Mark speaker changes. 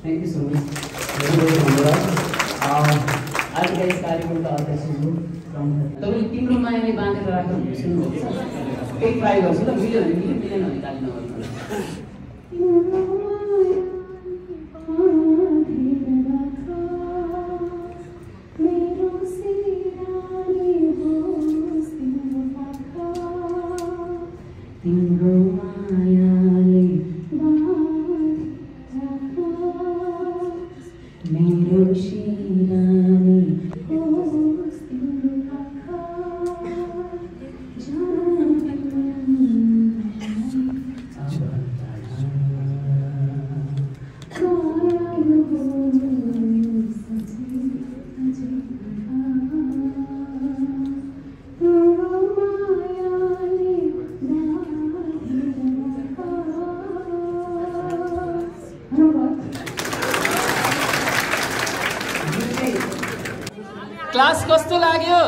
Speaker 1: Thank you so much. आज का इस कार्यक्रम का अध्यक्ष हूँ तपाईले तिम्रो मायाले बाँधेर राख्नु सुन्नुहुन्छ एक ट्राई गर्छु ल मिल्यो भने मिल्यो मिलेन भने गाली नगर्नु क्लास कस्तो लाग्यो?